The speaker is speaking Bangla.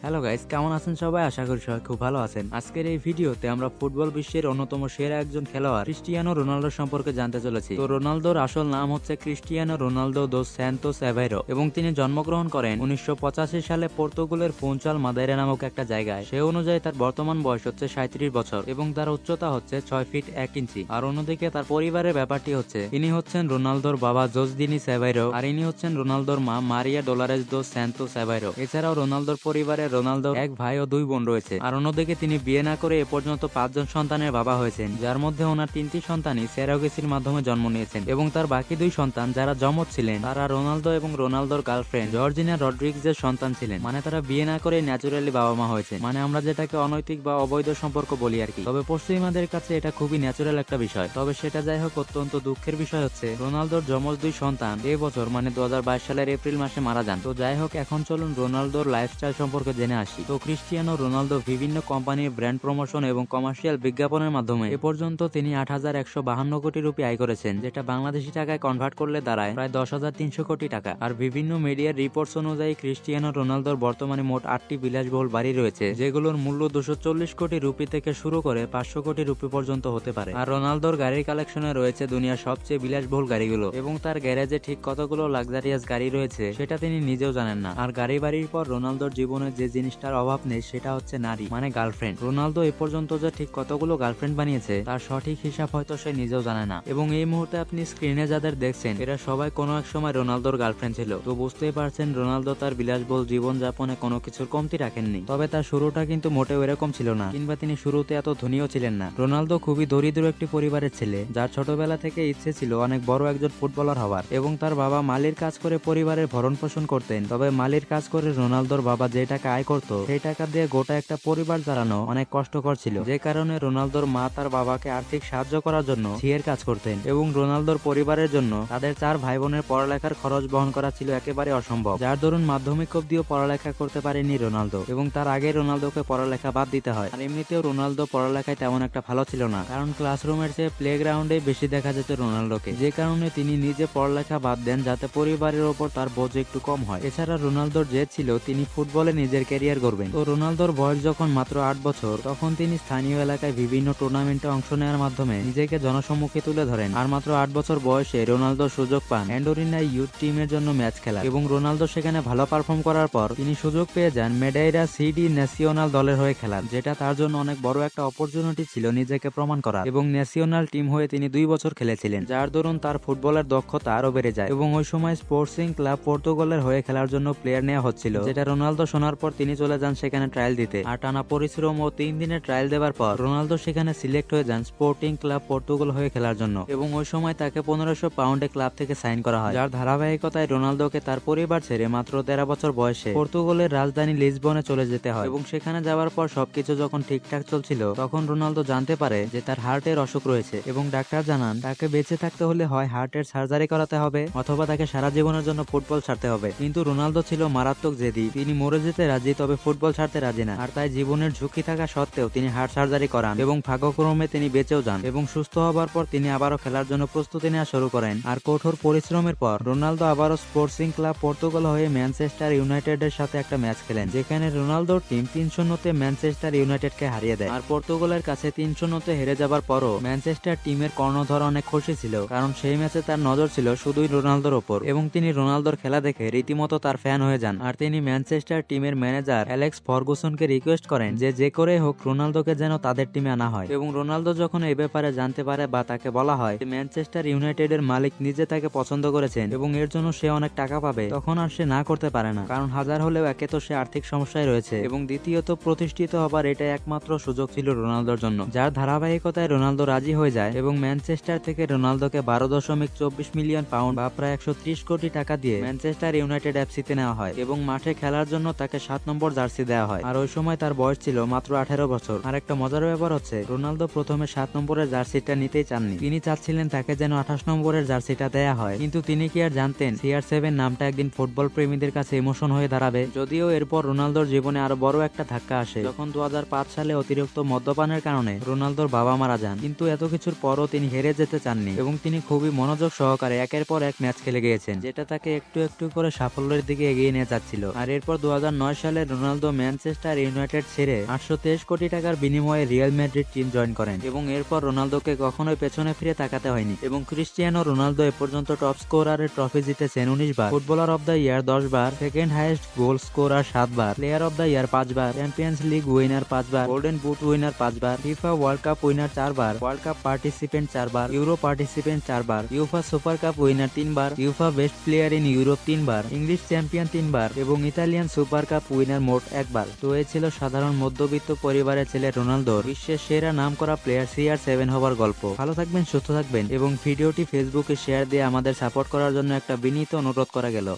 হ্যালো গাইস, কেমন আছেন সবাই? আশা করি সবাই খুব ভালো আছেন। আজকের এই ভিডিওতে আমরা ফুটবল বিশ্বের অন্যতম সেরা একজন খেলোয়াড় ক্রিস্টিয়ানো রোনালদো সম্পর্কে জানতে চলেছি। তো রোনালদোর আসল নাম হচ্ছে ক্রিস্টিয়ানো রোনালদো দোস স্যান্টোস অ্যাভেইরো এবং তিনি জন্মগ্রহণ করেন 1985 সালে পর্তুগালের ফুনচাল মাদেইরা নামক একটা জায়গায়। সে অনুযায়ী তার বর্তমান বয়স হচ্ছে 37 বছর এবং তার উচ্চতা হচ্ছে 6 ফিট 1 ইঞ্চি। আর অন্যদিকে তার পরিবারের ব্যাপারটি হচ্ছে ইনি হচ্ছেন রোনালদোর বাবা জোসদিনি অ্যাভেইরো আর ইনি হচ্ছেন রোনালদোর মা মারিয়া ডোলারেস দোস স্যান্টোস অ্যাভেইরো। এছাড়াও রোনালদোর পরিবারে রোনালদোর এক ভাই ও 2 বোন রয়েছে। আর অন্যদিকে তিনি বিয়ে না করে এ পর্যন্ত 5 জন সন্তানের বাবা হয়েছেন, যার মধ্যে ওনার 3টি সন্তানই সেরাগেসির মাধ্যমে জন্ম নিয়েছেন এবং তার বাকি 2 সন্তান যারা যমজ ছিলেন তারা রোনালদো এবং রোনালদোর গার্লফ্রেন্ড জর্জিনা রড্রিগেজের সন্তান ছিলেন। মানে তারা বিয়ে না করে ন্যাচুরালি বাবা মা হয়েছে, মানে আমরা যেটাকে অনৈতিক বা অবৈধ সম্পর্ক বলি আর কি। তবে পশ্চিমাদের কাছে এটা খুবই ন্যাচুরাল একটা বিষয়। তবে সেটা যাই হোক, অত্যন্ত দুঃখের বিষয় হচ্ছে রোনালদোর যমজ 2 সন্তান এই বছর মানে 2022 সালের এপ্রিল মাসে মারা যান। তো যাই হোক, এখন চলুন রোনালদোর লাইফস্টাইল সম্পর্কে জেনে আসি। তো ক্রিস্টিয়ানো রোনালদো বিভিন্ন কোম্পানির ব্র্যান্ড প্রমোশন এবং কমার্শিয়াল বিজ্ঞাপনের মাধ্যমে এ পর্যন্ত তিনি 8,152 কোটি রুপি আয় করেছেন, যেটা বাংলাদেশি টাকায় কনভার্ট করলে দাঁড়ায় প্রায় 10,300 কোটি টাকা। আর বিভিন্ন মিডিয়ার রিপোর্টস অনুযায়ী ক্রিস্টিয়ানো রোনালদোর বর্তমানে মোট 8টি বিলাসবহুল বাড়ি রয়েছে, যেগুলোর মূল্য 240 কোটি রুপি থেকে শুরু করে 500 কোটি রুপি পর্যন্ত হতে পারে। আর রোনালদোর গাড়ির কালেকশনে রয়েছে দুনিয়ার সবচেয়ে বিলাসবহুল গাড়িগুলো এবং তার গ্যারেজে ঠিক কতগুলো লাক্সারিয়াস গাড়ি রয়েছে সেটা তিনি নিজেও জানেন না। আর গাড়ি বাড়ির পর রোনালদোর জীবনে যে জিনিসটার অভাব নেই সেটা হচ্ছে নারী, মানে গার্লফ্রেন্ড। রোনালদো এ পর্যন্ত যে ঠিক কতগুলো গার্লফ্রেন্ড বানিয়েছে তার সঠিক হিসাব হয়তো সে নিজেও জানে না। এবং এই মুহূর্তে আপনি স্ক্রিনে যাদের দেখছেন এরা সবাই কোনো এক সময় রোনালদোর গার্লফ্রেন্ড ছিল। তো বুঝতেই পারছেন রোনালদো তার বিলাসবহুল জীবন যাপনে কোনো কিছুর কমতি রাখেননি। তবে তার শুরুটা কিন্তু মোটেও এরকম ছিল না, কিংবা তিনি শুরুতে এত ধনীও ছিলেন না। রোনালদো খুবই দরিদ্র একটি পরিবারের ছেলে, যার ছোটবেলা থেকে ইচ্ছে ছিল অনেক বড় একজন ফুটবলার হওয়ার। এবং তার বাবা মালির কাজ করে পরিবারের ভরণ পোষণ করতেন। তবে মালির কাজ করে রোনালদোর বাবা যে টাকা আয় করতো সেই টাকা দিয়ে গোটা একটা পরিবার চালানো অনেক কষ্টকর ছিল, যে কারণে রোনালদোর মা তার বাবাকে আর্থিক সাহায্য করার জন্য ঝিয়ের কাজ করতেন। এবং রোনালদোর পরিবারের জন্য তাদের 4 ভাই বোনের পড়ালেখার খরচ বহন করা ছিল একেবারে অসম্ভব, যার দরুন মাধ্যমিক অবধিও পড়ালেখা করতে পারেনি রোনালদো এবং তার আগে রোনালদোকে পড়ালেখা বাদ দিতে হয়। আর এমনিতেও রোনালদো পড়ালেখায় তেমন একটা ভালো ছিল না, কারণ ক্লাসরুমের চেয়ে প্লেগ্রাউন্ডে বেশি দেখা যেত রোনালদোকে, যে কারণে তিনি নিজে পড়ালেখা বাদ দেন যাতে পরিবারের ওপর তার বোঝ একটু কম হয়। এছাড়া রোনালদোর জেদ ছিল তিনি ফুটবলে নিজের ক্যারিয়ার গড়বেন। তো রোনালদোর বয়স যখন মাত্র 8 বছর তখন তিনি স্থানীয় এলাকায় বিভিন্ন টুর্নামেন্টে অংশ নেওয়ার মাধ্যমে নিজেকে জনসম্মুখে তুলে ধরেন। আর মাত্র 8 বছর বয়সে রোনালদো সুযোগ পান অ্যান্ডোরিনা ইউথ টিমের জন্য ম্যাচ খেলার। এবং রোনালদো সেখানে ভালো পারফর্ম করার পর তিনি সুযোগ পেয়ে যান মেডেইরা সিডি ন্যাশনাল দলের হয়ে খেলার, যেটা তার জন্য অনেক বড় একটা অপরচুনিটি ছিল নিজেকে প্রমাণ করার। এবং ন্যাশনাল টিম হয়ে তিনি 2 বছর খেলেছিলেন, যার দরুন তার ফুটবলের দক্ষতা আরো বেড়ে যায়। এবং ওই সময় স্পোর্টিং ক্লাব পর্তুগালের হয়ে খেলার জন্য প্লেয়ার নেওয়া হচ্ছিল, যেটা রোনালদো শোনার পর তিনি চলে যান সেখানে ট্রায়াল দিতে। আর টানা পরিশ্রম ও 3 দিনের ট্রায়াল দেওয়ার পর রোনালদো সেখানে সিলেক্ট হয়ে যান স্পোর্টিং ক্লাব পর্তুগাল হয়ে খেলার জন্য। এবং ওই সময় তাকে 1500 পাউন্ডে ক্লাব থেকে সাইন করা হয়, যার ধারাবাহিকতায় রোনালদোকে তার পরিবার ছেড়ে মাত্র 13 বছর বয়সে পর্তুগালের রাজধানী লিসবনে চলে যেতে হয়। এবং সেখানে যাওয়ার পর সবকিছু যখন ঠিকঠাক চলছিল তখন রোনালদো জানতে পারে যে তার হার্টের অসুখ রয়েছে এবং ডাক্তার জানান তাকে বেঁচে থাকতে হলে হয় হার্টের সার্জারি করাতে হবে অথবা তাকে সারা জীবনের জন্য ফুটবল ছাড়তে হবে। কিন্তু রোনালদো ছিল মারাত্মক জেদি, তিনি মরে যেতে রাজি তবে ফুটবল ছাড়তে রাজি না। আর তাই জীবনের ঝুঁকি থাকা সত্ত্বেও তিনি হার্ট সার্জারি করান এবং ভাগ্যক্রমে তিনি বেঁচেও যান। এবং সুস্থ হবার পর তিনি আবারও খেলার জন্য প্রস্তুতি নেওয়া শুরু করেন। আর কঠোর পরিশ্রমের পর রোনালদো আবারও স্পোর্টিং ক্লাব পর্তুগাল হয়ে ম্যানচেস্টার ইউনাইটেডের সাথে একটা ম্যাচ খেলেন, যেখানে রোনালদোর টিম 3-0 ম্যানচেস্টার ইউনাইটেডকে হারিয়ে দেয়। আর পর্তুগালের কাছে 3-0 হেরে যাবার পরও ম্যানচেস্টার টিমের কর্ণধর অনেক খুশি ছিল, কারণ সেই ম্যাচে তার নজর ছিল শুধুই রোনালদোর ওপর এবং তিনি রোনালদোর খেলা দেখে রীতিমতো তার ফ্যান হয়ে যান। আর তিনি ম্যানচেস্টার টিমের ম্যানেজার অ্যালেক্স ফার্গুসনকে রিকোয়েস্ট করেন যে করে হোক রোনালদোকে যেন তাদের টিমে আনা হয়। এবং রোনালদো যখন এই ব্যাপারে জানতে পারে বা তাকে বলা হয় ম্যানচেস্টার ইউনাইটেডের মালিক নিজে তাকে পছন্দ করেছেন এবং এর জন্য সে অনেক টাকা পাবে, তখন আর সে না করতে পারে না, কারণ হাজার হলেও একে তো সে আর্থিক সমস্যায় রয়েছে এবং দ্বিতীয়ত প্রতিষ্ঠিত হবার এটাই একমাত্র সুযোগ ছিল রোনালদোর জন্য, যার ধারাবাহিকতায় রোনালদো রাজি হয়ে যায় এবং ম্যানচেস্টার থেকে রোনালদোকে 12.24 মিলিয়ন পাউন্ড বা প্রায় 130 কোটি টাকা দিয়ে ম্যানচেস্টার ইউনাইটেড এফসিতে নেওয়া হয় এবং মাঠে খেলার জন্য তাকে 7 নম্বর জার্সি দেওয়া হয়। আর ওই সময় তার বয়স ছিল মাত্র 18 বছর। আর একটা মজার ব্যাপার হচ্ছে রোনালদো প্রথমে 7 নম্বরের জার্সিটা নিতেই চাননি, তিনি চাচ্ছিলেন তাকে যেন 28 নম্বরের জার্সিটা দেয়া হয়। কিন্তু তিনি কি আর জানতেন CR7 নামটা একদিন ফুটবল প্রেমীদের কাছে ইমোশন হয়ে দাঁড়াবে। যদিও এরপর রোনালদোর জীবনে আরো বড় একটা ধাক্কা আসে যখন 2005 সালে অতিরিক্ত মদ্যপানের কারণে রোনালদোর বাবা মারা যান। কিন্তু এত কিছুর পরও তিনি হেরে যেতে চাননি এবং তিনি খুবই মনোযোগ সহকারে একের পর এক ম্যাচ খেলে গিয়েছেন, যেটা তাকে একটু একটু করে সাফল্যের দিকে এগিয়ে নিয়ে যাচ্ছিল। আর এরপর 2009 সালে সালে রোনালদো ম্যানচেস্টার ইউনাইটেড ছেড়ে 823 কোটি টাকার বিনিময়ে রিয়াল ম্যাড্রিড টিম জয়েন করেন এবং এরপর রোনালদোকে কখনোই পেছনে ফিরে তাকাতে হয়নি। এবং ক্রিস্টিয়ানো রোনালদো এ পর্যন্ত টপ স্কোরারের ট্রফি জিতেছেন 19 বার, ফুটবলার অব দ্য ইয়ার 10 বার, সেকেন্ড হাইয়েস্ট গোল স্কোরার 7 বার, প্লেয়ার অব দ্য ইয়ার 5 বার, চ্যাম্পিয়ন্স লিগ উইনার 5 বার, গোল্ডেন বুট উইনার 5 বার, ফিফা ওয়ার্ল্ড কাপ উইনার 4 বার, ওয়ার্ল্ড কাপ পার্টিসিপেন্ট 4 বার, ইউরো পার্টিসিপেন্ট 4 বার, ইউফা সুপার কাপ উইনার 3 বার, UEFA best player in Europe 3 বার, ইংলিশ চ্যাম্পিয়ন 3 বার এবং ইতালিয়ান সুপার কাপ উইনার মোট 1 বার। তো এই ছিল সাধারণ মধ্যবিত্ত পরিবারের ছেলে রোনালদোর বিশ্বের সেরা নামকরা প্লেয়ার CR7 হবার গল্প। ভালো থাকবেন, সুস্থ থাকবেন এবং ভিডিওটি ফেসবুকে শেয়ার দিয়ে আমাদের সাপোর্ট করার জন্য একটা বিনীত অনুরোধ করা গেল।